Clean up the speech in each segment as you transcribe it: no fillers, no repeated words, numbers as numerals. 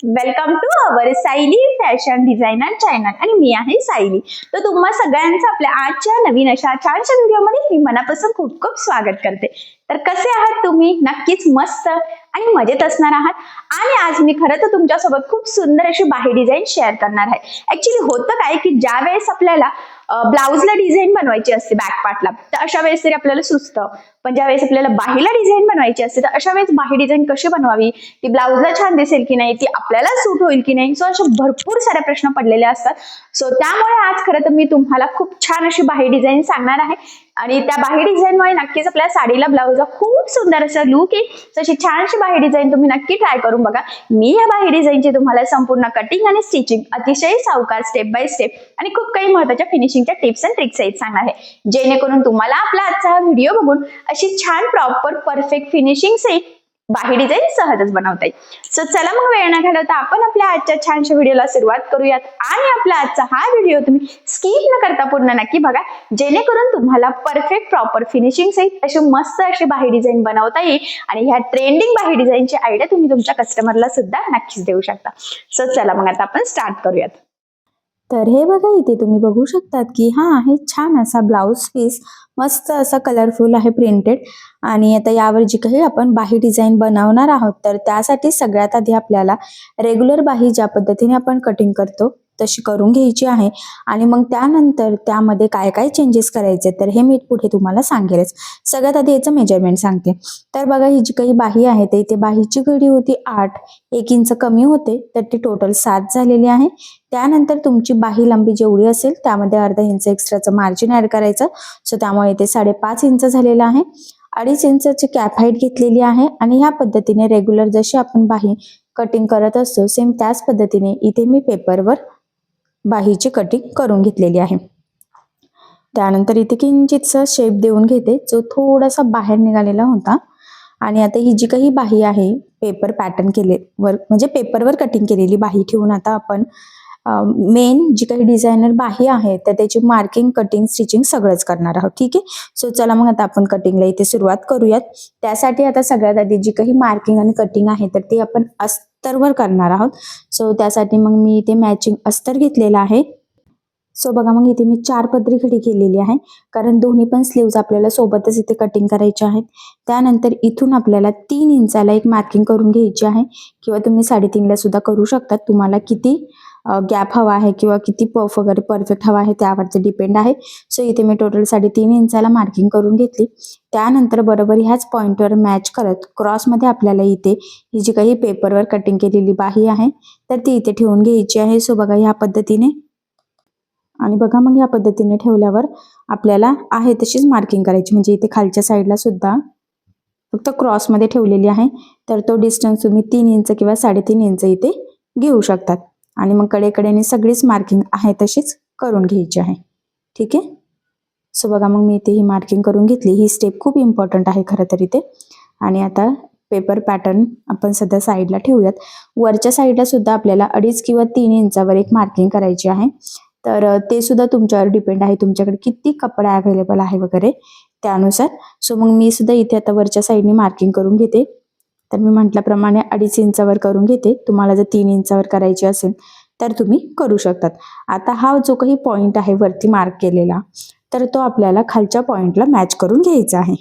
Welcome to our Sayali fashion designer channel आणि मी आहे सायली. तर तुम्हा सगळ्यांचं आपल्या आजच्या नवीन अशा छानशा व्हिडिओमध्ये मी मनापासून खूप खूप स्वागत करते. तर कसे आहात तुम्ही? नक्कीच मस्त आणि मजेत असणार आहात. आणि आज मी खरं तर तुमच्यासोबत खूप सुंदर अशी बाही डिझाईन शेअर करणार आहे. ऍक्च्युली होतं काय की ज्या वेळेस आपल्याला ब्लाउजला डिझाईन बनवायची असते बॅक पार्टला, तर अशा वेळेस तरी आपल्याला सुचतं. पण ज्या वेळेस आपल्याला बाहीला डिझाईन बनवायची असते तर अशा वेळेस बाही डिझाईन कशी बनवावी, ती ब्लाउजला छान दिसेल की नाही, ती आपल्याला सूट होईल की नाही, सो असे भरपूर सारे प्रश्न पडलेले असतात. सो त्यामुळे आज खरं तर मी तुम्हाला खूप छान अशी बाही डिझाईन सांगणार आहे. आणि त्या बाही डिझाईनमुळे नक्कीच आपल्या साडीला ब्लाउजला खूप सुंदर असं लुक येईल. तशी छानशी बाही डिझाईन तुम्ही नक्की ट्राय करून बघा. मी या बाही डिझाईनची तुम्हाला संपूर्ण कटिंग आणि स्टिचिंग अतिशय सावकाश स्टेप बाय स्टेप आणि खूप काही महत्त्वाच्या फिनिशिंगच्या टिप्स अँड ट्रिक्स सहित सांगणार आहे, जेणेकरून तुम्हाला आपला आजचा हा व्हिडिओ बघून अशी छान प्रॉपर परफेक्ट फिनिशिंग सहित बाही डिझाईन सहजच बनवता येईल. सो चला मग वेळ न घालवता आपण आपल्या आजच्या छानशा व्हिडिओला सुरुवात करूयात. आणि आपला आजचा हा व्हिडिओ तुम्ही स्किप न करता पूर्ण नक्की बघा, जेणेकरून तुम्हाला परफेक्ट प्रॉपर फिनिशिंग सहित अशी मस्त अशी बाही डिझाईन बनवता येईल. आणि ह्या ट्रेंडिंग बाही डिझाईनची आयडिया तुम्ही तुमच्या कस्टमरला सुद्धा नक्कीच देऊ शकता. सो चला मग आता आपण स्टार्ट करूयात. तर हे बघा, इथे तुम्ही बघू शकतात की हा आहे छान असा ब्लाउज पीस, मस्त असा कलरफुल आहे प्रिंटेड. आणि आता यावर जी काही आपण बाही डिझाईन बनवणार आहोत, तर त्यासाठी सगळ्यात आधी आपल्याला रेग्युलर बाही ज्या पद्धतीने आपण कटिंग करतो तशी करून घ्यायची आहे. आणि मग त्यानंतर त्यामध्ये काय काय चेंजेस करायचे तर हे मी पुढे तुम्हाला सांगेलच. सगळ्यात आधी याचं मेजरमेंट सांगते. तर बघा, ही जी काही बाही आहे तर इथे बाहीची घडी होती 8, 1 इंच कमी होते, तर ती टोटल 7 झालेली आहे. त्यानंतर तुमची बाही लांबी जेवढी असेल त्यामध्ये अर्धा इंच एक्स्ट्राचं मार्जिन ऍड करायचं. सो त्यामुळे इथे 5.5 इंच झालेलं आहे. 2.5 इंचची कॅप हाईट घेतलेली आहे. आणि ह्या पद्धतीने रेग्युलर जशी आपण बाही कटिंग करत असतो सेम त्याच पद्धतीने इथे मी पेपरवर बाहीची कटिंग करून घेतलेली आहे. त्यानंतर इथे किंचितसा शेप देऊन घेते जो थोडासा बाहेर निघालेला होता. आणि आता ही जी काही बाही आहे पेपर पॅटर्न केलेवर म्हणजे पेपरवर कटिंग केलेली बाही ठेवून आता आपण मेन जी काही डिझायनर बाही आहे तर त्याची मार्किंग, कटिंग, स्टिचिंग सगळंच करणार आहोत. ठीक आहे. सो चला मग आता आपण कटिंगला इथे सुरुवात करूयात. त्यासाठी आता सगळ्यात आधी जी काही मार्किंग आणि कटिंग आहे तर ती आपण अस्तरवर करणार आहोत. सो त्यासाठी मग मी इथे मॅचिंग अस्तर घेतलेला आहे. सो बघा, मग इथे मी 4 पदरी घडी केलेली आहे, कारण दोन्ही पण स्लीव्ज आपल्याला सोबतच इथे कटिंग करायचे आहेत. त्यानंतर इथून आपल्याला 3 इंचाला एक मार्किंग करून घ्यायची आहे, किंवा तुम्ही 3.5 ला सुद्धा करू शकता. तुम्हाला किती गॅप हवा आहे किंवा किती पफ वगैरे परफेक्ट हवा आहे त्यावरती डिपेंड आहे. सो इथे मी टोटल 3.5 इंचाला मार्किंग करून घेतली. त्यानंतर बरोबर ह्याच पॉइंटवर मॅच करत क्रॉसमध्ये आपल्याला इथे ही जी काही पेपरवर कटिंग केलेली बाही आहे तर ती इथे ठेवून घ्यायची आहे. सो बघा, ह्या पद्धतीने. आणि बघा, मग या पद्धतीने ठेवल्यावर आपल्याला आहे तशीच मार्किंग करायची. म्हणजे इथे खालच्या साईडला सुद्धा फक्त क्रॉसमध्ये ठेवलेली आहे, तर तो डिस्टन्स तुम्ही 3 इंच किंवा 3.5 इंच इथे घेऊ शकतात. आणि मग कडेकडेने सगळीच मार्किंग आहे तशीच करून घ्यायची आहे. ठीक आहे. सो बघा, मग मी इथे ही मार्किंग करून घेतली. ही स्टेप खूप इम्पॉर्टंट आहे खरं तर इथे. आणि आता पेपर पॅटर्न आपण सध्या साईडला ठेवूयात. वरच्या साईडला सुद्धा आपल्याला 2.5 किंवा 3 इंचावर एक मार्किंग करायची आहे. तर ते सुद्धा तुमच्यावर डिपेंड आहे, तुमच्याकडे किती कपडा अवेलेबल आहे वगैरे त्यानुसार. सो मग मी सुद्धा इथे आता वरच्या साईडने मार्किंग करून घेते. तर मी म्हटल्याप्रमाणे 2.5 इंचावर करून घेते. तुम्हाला जर 3 इंचावर करायची असेल तर तुम्ही करू शकतात. आता हा जो काही पॉइंट आहे वरती मार्क केलेला, तर तो आपल्याला खालच्या पॉइंटला मॅच करून घ्यायचा आहे.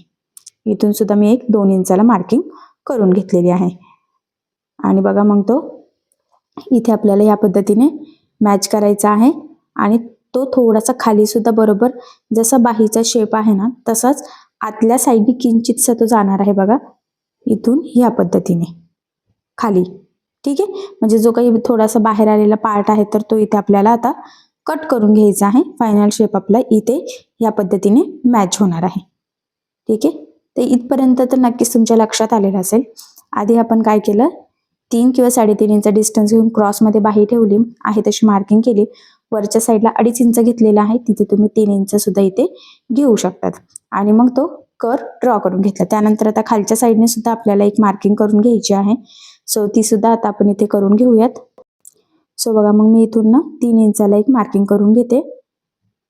इथून सुद्धा मी 2 इंचाला मार्किंग करून घेतलेली आहे. आणि बघा, मग तो इथे आपल्याला या पद्धतीने मॅच करायचा आहे. आणि तो थोडासा खाली सुद्धा बरोबर जसा बाहीचा शेप आहे ना तसाच आतल्या साईडने किंचितसा तो जाणार आहे. बघा, इथून या पद्धतीने खाली. ठीक आहे. म्हणजे जो काही थोडासा बाहेर आलेला पार्ट आहे तर तो इथे आपल्याला आता कट करून घ्यायचा आहे. फायनल शेप आपला इथे या पद्धतीने मॅच होणार आहे. ठीक आहे. तर इथपर्यंत तर नक्कीच तुमच्या लक्षात आलेलं असेल. आधी आपण काय केलं, 3 किंवा 3.5 इंच डिस्टन्स घेऊन क्रॉसमध्ये बाही ठेवली आहे तशी मार्किंग केली. वरच्या साईडला 2.5 इंच घेतलेला आहे, तिथे तुम्ही 3 इंच सुद्धा इथे घेऊ शकतात. आणि मग तो कर ड्रॉ करून घेतला. त्यानंतर आता खालच्या साईडने सुद्धा आपल्याला एक मार्किंग करून घ्यायची आहे. सो ती सुद्धा आता आपण इथे करून घेऊयात. सो बघा, मग मी इथून ना 3 इंचाला एक मार्किंग करून घेते.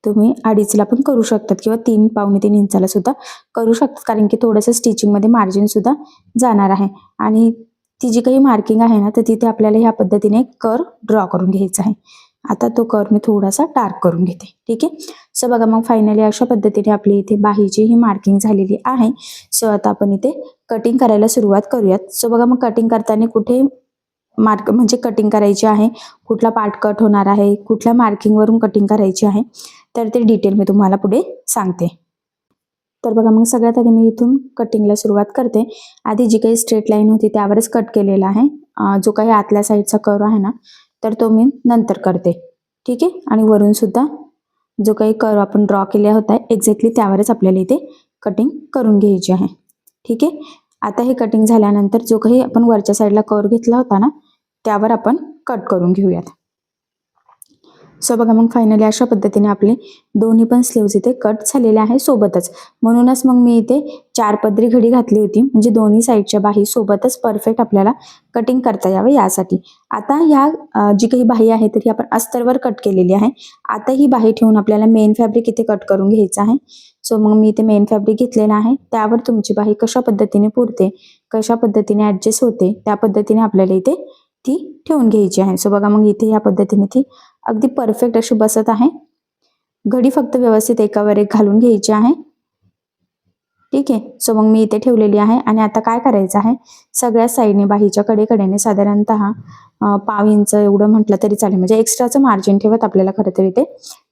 तुम्ही 2.5ला पण करू शकतात किंवा 3, पावणे 3 इंचाला सुद्धा करू शकतात, कारण की थोडंसं स्टिचिंगमध्ये मार्जिन सुद्धा जाणार आहे. आणि ती जी काही मार्किंग आहे ना, तर तिथे आपल्याला ह्या पद्धतीने कर्व ड्रॉ करून घ्यायचा आहे. आता तो कर्व मी थोडासा डार्क करून घेते. ठीक आहे. सो बघा मग फायनली अशा पद्धतीने आपली इथे बाहीची ही मार्किंग झालेली आहे. सो आता आपण इथे कटिंग करायला सुरुवात करूयात. सो बघा मग कटिंग करताना कुठे मार्क म्हणजे कटिंग करायची आहे, कुठला पार्ट कट होणार आहे, कुठल्या मार्किंगवरून कटिंग करायची आहे, तर ते डिटेल मी तुम्हाला पुढे सांगते. तर बघा मग सगळ्यात आधी मी इथून कटिंगला सुरुवात करते. आधी जी काही स्ट्रेट लाईन होती त्यावरच कट केलेला आहे. जो काही आतल्या साईडचा कर्व आहे ना, तर तो मी नंतर करते. ठीक आहे. आणि वरून सुद्धा जो काही कर्व आपण ड्रॉ केला होता एक्झॅक्टली त्यावरच आपल्याला इथे कटिंग करून घ्यायची आहे. ठीक आहे. आता हे कटिंग झाल्यानंतर जो काही आपण वरच्या साईडला कर्व घेतला होता ना, त्यावर आपण कट करून घेऊयात. सो बघा मग फायनली अशा पद्धतीने आपले दोन्ही पण स्लीव्ज इथे कट झालेले आहे सोबतच. म्हणूनच मग मी इथे 4 पदरी घडी घातली होती, म्हणजे दोन्ही साईडच्या बाही सोबतच परफेक्ट आपल्याला कटिंग करता यावं यासाठी. आता ह्या जी काही बाही आहे तर ही आपण अस्तरवर कट केलेली आहे. आता ही बाही ठेवून आपल्याला मेन फॅब्रिक इथे कट करून घ्यायचं आहे. सो मग मी इथे मेन फॅब्रिक घेतलेला आहे. त्यावर तुमची बाही कशा पद्धतीने पुरते, कशा पद्धतीने ऍडजस्ट होते, त्या पद्धतीने आपल्याला इथे ती ठेवून घ्यायची आहे. सो बघा मग इथे या पद्धतीने ती अगदी परफेक्ट अशी बसत आहे. घडी फक्त व्यवस्थित एकावर एक घालून घ्यायची आहे. ठीक आहे. सो मग मी इथे ठेवलेली आहे. आणि आता काय करायचं आहे, सगळ्या साईडने बाहीच्या कडेकडेने साधारणतः 1/2 इंच एवढं म्हटलं तरी चालेल, म्हणजे एक्स्ट्राचं मार्जिन ठेवत आपल्याला खरं तर इथे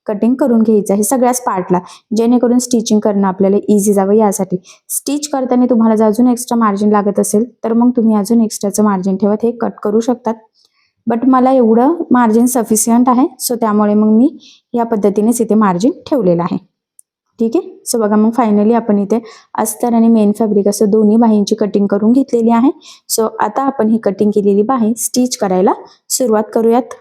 कटिंग करून घ्यायचं आहे सगळ्याच पार्टला, जेणेकरून स्टिचिंग करणं आपल्याला इझी जावं यासाठी. स्टिच करताना तुम्हाला जर अजून एक्स्ट्रा मार्जिन लागत असेल तर मग तुम्ही अजून एक्स्ट्राचं मार्जिन ठेवत हे कट करू शकतात. बट मला एवढं मार्जिन सफिशियंट आहे. सो त्यामुळे मग मी या पद्धतीनेच इथे मार्जिन ठेवलेलं आहे. ठीक आहे. सो बघा मग फायनली आपण इथे अस्तर आणि मेन फॅब्रिक असं दोन्ही बाहींची कटिंग करून घेतलेली आहे. सो आता आपण ही कटिंग केलेली बाही स्टिच करायला सुरुवात करूयात.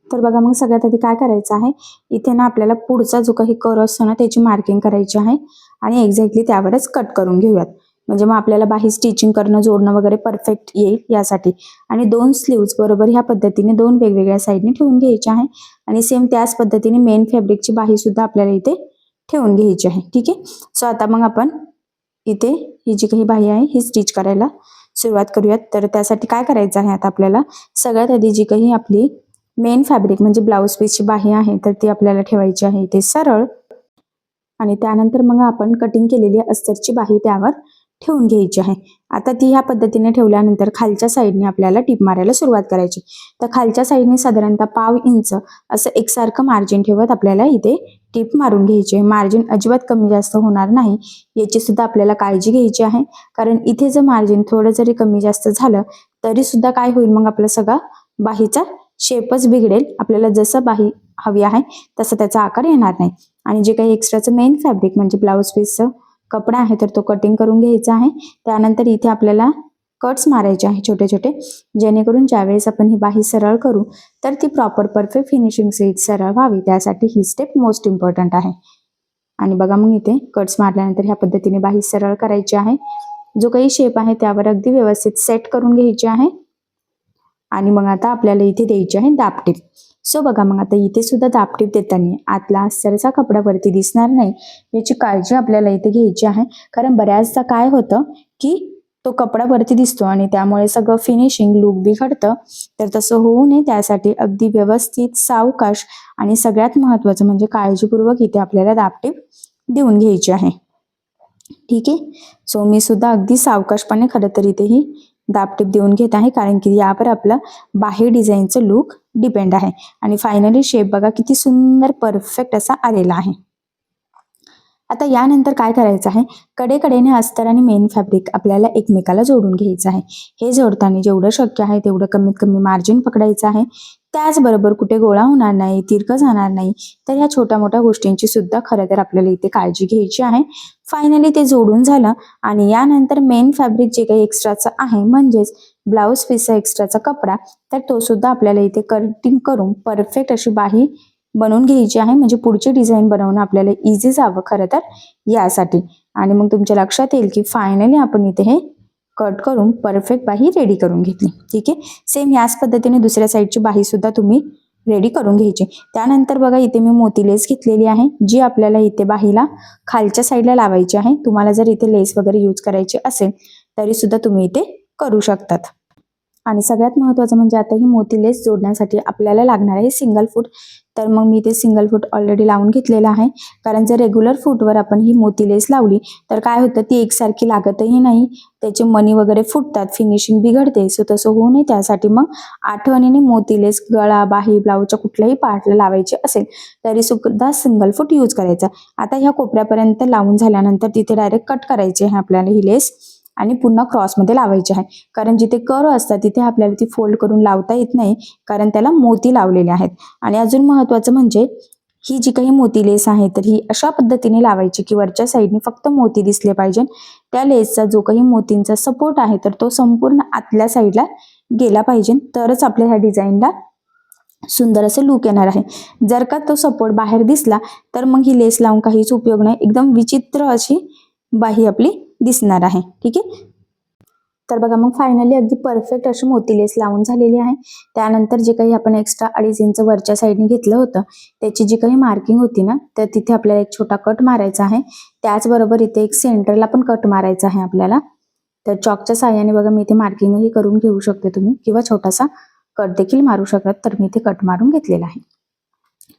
तर बघा मग सगळ्यात आधी काय करायचं आहे, इथे ना आपल्याला पुढचा जो काही कर्व असतो ना त्याची मार्किंग करायची आहे आणि एक्झॅक्टली त्यावरच कट करून घेऊयात. म्हणजे मग आपल्याला बाही स्टिचिंग करणं, जोडणं वगैरे परफेक्ट येईल यासाठी. आणि 2 स्लीव्ज बरोबर ह्या पद्धतीने 2 वेगवेगळ्या साईडने ठेवून घ्यायचे आहे. आणि सेम त्याच पद्धतीने मेन फॅब्रिकची बाही सुद्धा आपल्याला इथे ठेवून घ्यायची आहे. ठीक आहे. सो आता मग आपण इथे ही जी काही बाही आहे ही स्टिच करायला सुरुवात करूयात. तर त्यासाठी काय करायचं आहे, आता आपल्याला सगळ्यात आधी जी काही आपली मेन फॅब्रिक म्हणजे ब्लाऊज पीसची बाही आहे तर ती आपल्याला ठेवायची आहे इथे सरळ. आणि त्यानंतर मग आपण कटिंग केलेली अस्तरची बाही त्यावर ठेवून घ्यायची आहे. आता ती ह्या पद्धतीने ठेवल्यानंतर खालच्या साईडने आपल्याला टिप मारायला सुरुवात करायची. तर खालच्या साईडने साधारणतः 1/2 इंच असं एकसारखं मार्जिन ठेवत आपल्याला इथे टिप मारून घ्यायची आहे. मार्जिन अजिबात कमी जास्त होणार नाही याची सुद्धा आपल्याला काळजी घ्यायची आहे. कारण इथे जर मार्जिन थोडं जरी कमी जास्त झालं तरी सुद्धा काय होईल, मग आपला सगळा बाहीचा शेपच बिघडेल. आपल्याला जसं बाही हवी आहे तसं त्याचा आकार येणार नाही. आणि जे काही एक्स्ट्राचं मेन फॅब्रिक म्हणजे ब्लाऊज पीसचं कपडा आहे तर तो कटिंग करून घ्यायचा आहे. त्यानंतर इथे आपल्याला कट्स मारायचे आहे छोटे छोटे, जेणेकरून ज्यावेळेस आपण ही बाही सरळ करू तर ती प्रॉपर परफेक्ट फिनिशिंग सहित सरळ व्हावी, त्यासाठी ही स्टेप मोस्ट इम्पॉर्टंट आहे. आणि बघा मग इथे कट्स मारल्यानंतर ह्या पद्धतीने बाही सरळ करायची आहे. जो काही शेप आहे त्यावर अगदी व्यवस्थित सेट करून घ्यायची आहे. आणि मग आता आपल्याला इथे द्यायची आहे दाबटीप. सो बघा मग आता इथे सुद्धा दाबटीप देताना आतला अस्तरचा कपडा वरती दिसणार नाही याची काळजी आपल्याला इथे घ्यायची आहे. कारण बऱ्याचदा काय होतं की तो कपडा वरती दिसतो आणि त्यामुळे सगळं फिनिशिंग लुक बिघडतं. तर तसं होऊ नये त्यासाठी अगदी व्यवस्थित सावकाश आणि सगळ्यात महत्त्वाचं म्हणजे काळजीपूर्वक इथे आपल्याला दाबटीप देऊन घ्यायची आहे. ठीक आहे. सो मी सुद्धा अगदी सावकाशपणे खरं तर इथे ही दाबटीप देऊन घेत आहे, कारण की यावर आपलं बाही डिझाईनचं लुक डिपेंड आहे. आणि फायनली शेप बघा किती सुंदर परफेक्ट असा आलेला आहे. आता यानंतर काय करायचं आहे, कडेकडेने अस्तर आणि मेन फॅब्रिक आपल्याला एकमेकाला जोडून घ्यायचं आहे. हे जोडताना जेवढं शक्य आहे तेवढं कमीत कमी मार्जिन पकडायचं आहे. त्याचबरोबर कुठे गोळा होणार नाही, तिरकं जाणार नाही, तर ह्या छोट्या मोठ्या गोष्टींची सुद्धा खरं तर आपल्याला इथे काळजी घ्यायची आहे. फायनली ते जोडून झालं आणि यानंतर मेन फॅब्रिक जे काही एक्स्ट्राचं आहे म्हणजेच ब्लाऊज पीसचा एक्स्ट्राचा कपडा, तर तो सुद्धा आपल्याला इथे कटिंग करून परफेक्ट अशी बाही बनवून घ्यायची आहे. म्हणजे पुढची डिझाईन बनवणं आपल्याला इझी जावं खरं तर यासाठी. आणि मग तुमच्या लक्षात येईल की फायनली आपण इथे हे कट करून परफेक्ट बाही रेडी करून घेतली. ठीक आहे. सेम याच पद्धतीने दुसऱ्या साईडची बाही सुद्धा तुम्ही रेडी करून घ्यायची. त्यानंतर बघा इथे मी मोती लेस घेतलेली आहे, जी आपल्याला इथे बाहीला खालच्या साईडला लावायची आहे. तुम्हाला जर इथे लेस वगैरे यूज करायची असेल तरी सुद्धा तुम्ही इथे करू शकतात. आणि सगळ्यात महत्त्वाचं म्हणजे आता ही मोती लेस जोडण्यासाठी आपल्याला लागणार आहे सिंगल फूट. तर मग मी ते सिंगल फूट ऑलरेडी लावून घेतलेलं आहे. कारण जर रेग्युलर फूटवर आपण ही मोती लेस लावली तर काय होतं, ती एकसारखी लागतही नाही, त्याचे मणी वगैरे फुटतात, फिनिशिंग बिघडते. सो तसं होऊ नये त्यासाठी मग आठवणीने मोती लेस गळा, बाही, ब्लाऊजच्या कुठल्याही पार्टला लावायची असेल तरी सुद्धा सिंगल फूट यूज करायचा. आता ह्या कोपऱ्यापर्यंत लावून झाल्यानंतर तिथे डायरेक्ट कट करायचे आहे आपल्याला ही लेस आणि पुन्हा क्रॉसमध्ये लावायची आहे. कारण जिथे कर्व असतात तिथे आपल्याला ती फोल्ड करून लावता येत नाही, कारण त्याला मोती लावलेले आहेत. आणि अजून महत्त्वाचं म्हणजे ही जी काही मोती लेस आहे तर ही अशा पद्धतीने लावायची की वरच्या साईडने फक्त मोती दिसले पाहिजे. त्या लेसचा जो काही मोतींचा सपोर्ट आहे तर तो संपूर्ण आतल्या साईडला गेला पाहिजे, तरच आपल्या ह्या डिझाईनला सुंदर असं लुक येणार आहे. जर का तो सपोर्ट बाहेर दिसला तर मग ही लेस लावून काहीच उपयोग नाही, एकदम विचित्र अशी बाही आपली दिसणार आहे. ठीक आहे. तर बघा मग फायनली अगदी परफेक्ट अशी मोती लेस लावून झालेली आहे. त्यानंतर जे काही आपण एक्स्ट्रा 2.5 इंच वरच्या साईडने घेतलं होतं त्याची जी काही मार्किंग होती ना, तर तिथे आपल्याला एक छोटा कट मारायचा आहे. त्याचबरोबर इथे एक सेंटरला पण कट मारायचा आहे आपल्याला. तर चॉकच्या साहाय्याने बघा मी इथे मार्किंगही करून घेऊ शकते तुम्ही, किंवा छोटासा कट देखील मारू शकतात. तर मी इथे कट मारून घेतलेला आहे.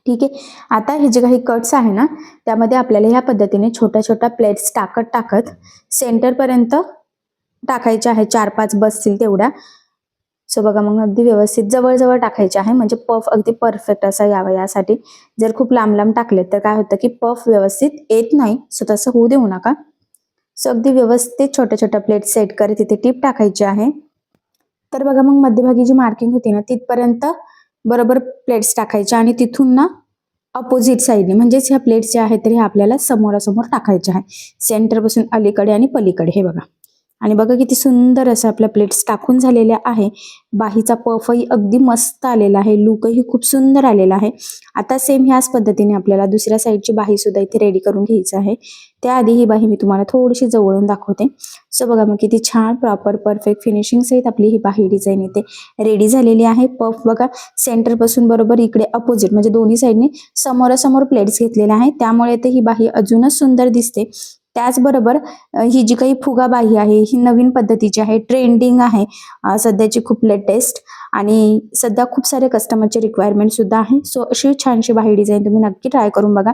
ठीक आहे. आता हे जे काही कट्स आहे ना त्यामध्ये आपल्याला ह्या पद्धतीने छोट्या छोट्या प्लेट्स टाकत सेंटरपर्यंत टाकायच्या आहे, 4-5 बसतील तेवढ्या. सो बघा मग अगदी व्यवस्थित जवळ टाकायचे आहे, म्हणजे पफ अगदी परफेक्ट असा यावा यासाठी. जर खूप लांब टाकले तर काय होतं की पफ व्यवस्थित येत नाही, सो तसं होऊ देऊ नका. सो अगदी व्यवस्थित छोट्या छोट्या प्लेट सेट करत तिथे टीप टाकायची आहे. तर बघा मग मध्यभागी जी मार्किंग होती ना तिथपर्यंत बरोबर प्लेट्स टाकायच्या आणि तिथून ना अपोजिट साईडने म्हणजेच ह्या प्लेट्स ज्या आहेत तर ह्या आपल्याला समोरासमोर टाकायच्या आहे, सेंटरपासून अलीकडे आणि पलीकडे. हे बघा, आणि बघा किती सुंदर असं आपल्या प्लेट्स टाकून झालेल्या आहे. बाहीचा पफही अगदी मस्त आलेला आहे, लुकही खूप सुंदर आलेला आहे. आता सेम ह्याच पद्धतीने आपल्याला दुसऱ्या साईडची बाही सुद्धा इथे रेडी करून घ्यायची आहे. त्याआधी ही बाही मी तुम्हाला थोडीशी जवळून दाखवते. सो बघा मग किती छान प्रॉपर परफेक्ट फिनिशिंग सहित आपली ही बाही डिझाईन इथे रेडी झालेली आहे. पफ बघा सेंटर पासून बरोबर इकडे अपोजिट म्हणजे दोन्ही साईडने समोरासमोर प्लेट्स घेतलेल्या आहेत, त्यामुळे ते ही बाही अजूनच सुंदर दिसते. त्याचबरोबर ही जी काही फुगा बाही आहे ही नवीन पद्धतीची आहे, ट्रेंडिंग आहे, सध्याची खूप लेटेस्ट, आणि सध्या खूप सारे कस्टमरचे रिक्वायरमेंट सुद्धा आहे. सो अशी छानशी बाही डिझाईन तुम्ही नक्की ट्राय करून बघा.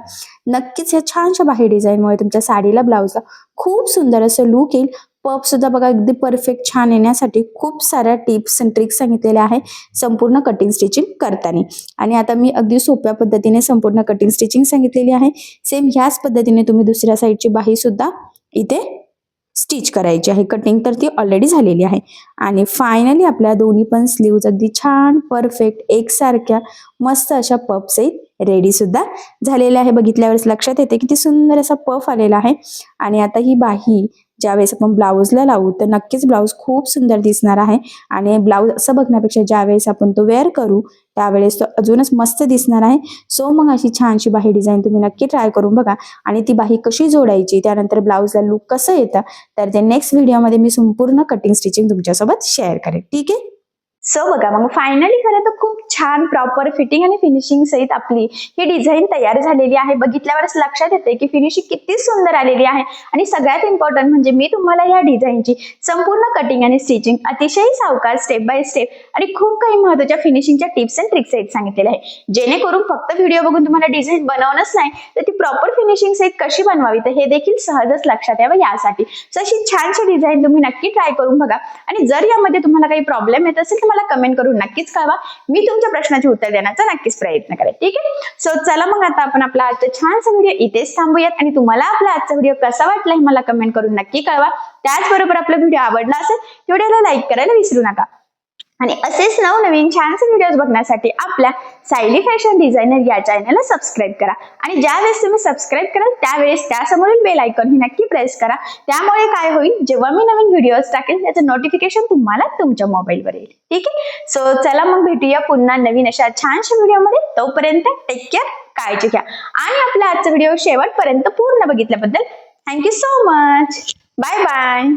नक्कीच ह्या छानशा बाही डिझाईनमुळे तुमच्या साडीला ब्लाऊजला खूप सुंदर असं लुक येईल. पफ सुद्धा बघा अगदी परफेक्ट छान येण्यासाठी खूप साऱ्या टिप्स अँड ट्रिक्स सांगितलेल्या आहे संपूर्ण कटिंग स्टिचिंग करताना. आणि आता मी अगदी सोप्या पद्धतीने संपूर्ण कटिंग स्टिचिंग सांगितलेली आहे. सेम ह्याच पद्धतीने तुम्ही दुसऱ्या साईडची बाही सुद्धा इथे स्टिच करायची आहे. कटिंग तर ती ऑलरेडी झालेली आहे. आणि फायनली आपल्या दोन्ही पण स्लीव्ज अगदी छान परफेक्ट एकसारख्या मस्त अशा पफ सहित रेडी सुद्धा झालेल्या आहे. बघितल्यावरच लक्षात येते किती सुंदर असा पफ आलेला आहे. आणि आता ही बाही ज्यावेळेस आपण ब्लाऊजला लावू तर नक्कीच ब्लाऊज खूप सुंदर दिसणार आहे. आणि ब्लाऊज असं बघण्यापेक्षा ज्यावेळेस आपण तो वेअर करू त्यावेळेस तो अजूनच मस्त दिसणार आहे. सो मग अशी छानशी बाही डिझाईन तुम्ही नक्की ट्राय करून बघा. आणि ती बाही कशी जोडायची, त्यानंतर ब्लाऊजला लुक कसं येतं, तर ते नेक्स्ट व्हिडिओमध्ये मी संपूर्ण कटिंग स्टिचिंग तुमच्यासोबत शेअर करेन. ठीक आहे. सो बघा मग फायनली खरं तर खूप छान प्रॉपर फिटिंग आणि फिनिशिंग सहित आपली ही डिझाईन तयार झालेली आहे. बघितल्यावरच लक्षात येते की फिनिशिंग किती सुंदर आलेली आहे. आणि सगळ्यात इम्पॉर्टंट म्हणजे मी तुम्हाला या डिझाईनची संपूर्ण कटिंग आणि स्टिचिंग अतिशय सावकाश स्टेप बाय स्टेप आणि खूप काही महत्त्वाच्या फिनिशिंगच्या टिप्स अँड ट्रिक्स सहित सांगितलेले आहे, जेणेकरून फक्त व्हिडिओ बघून तुम्हाला डिझाईन बनवणंच नाही तर ती प्रॉपर फिनिशिंग सहित कशी बनवावी तर हे देखील सहजच लक्षात यावं यासाठी. सो अशी छानशी डिझाईन तुम्ही नक्की ट्राय करून बघा. आणि जर यामध्ये तुम्हाला काही प्रॉब्लेम येत असेल तर मला कमेंट करून नक्कीच कळवा, मी तुमच्या प्रश्नाचे उत्तर देण्याचा नक्कीच प्रयत्न करेन. ठीक आहे. सो चला मग आता आपण आपला आजचा छानसा व्हिडिओ इथेच थांबूयात. आणि तुम्हाला आपला आजचा व्हिडिओ कसा वाटला हे मला कमेंट करून नक्की कळवा. त्याचबरोबर आपला व्हिडिओ आवडला असेल व्हिडिओला लाईक करायला विसरू नका. आणि असेच नवनवीन छानसे व्हिडिओज बघण्यासाठी आपल्या सायली फॅशन डिझायनर या चॅनलला सबस्क्राईब करा. आणि ज्यावेळेस तुम्ही सबस्क्राईब कराल त्यावेळेस त्यासमोरील बेल आयकॉन ही नक्की प्रेस करा. त्यामुळे काय होईल, जेव्हा मी नवीन व्हिडिओज टाकेल त्याचं नोटिफिकेशन तुम्हाला तुमच्या मोबाईलवर येईल. ठीक आहे. सो चला मग भेटूया पुन्हा नवीन अशा छानशा व्हिडिओमध्ये. तोपर्यंत टेक केअर, काळजी घ्या. आणि आपला आजचा व्हिडिओ शेवटपर्यंत पूर्ण बघितल्याबद्दल thank you so much. Bye bye.